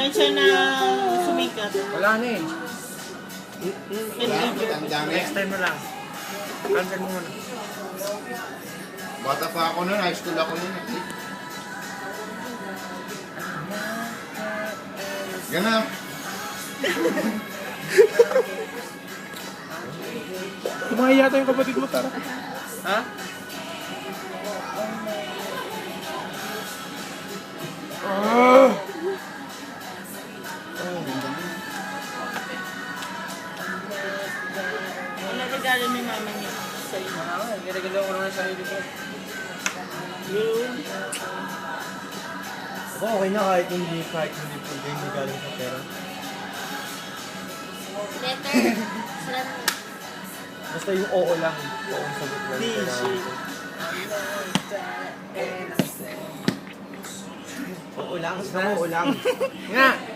Ngayon siya na sumikat. Wala na eh. Ang dami. Next time na lang. Cancel mo muna. Bata pa ako nun, high school ako nun. Ganap. Kumain yata yung kapatid mo, Tara. Ha? Ano regalo ni mama niya sa'yo? Niragalaw ko naman sa sarili ko. Yun. Ako okay na kahit hindi po hindi galing sa pera. Letter. Sulat. Basta yung oo lang. Oo ang sagot lang. Di, Kailangan ko. Oo lang. Basta oo lang. Nga!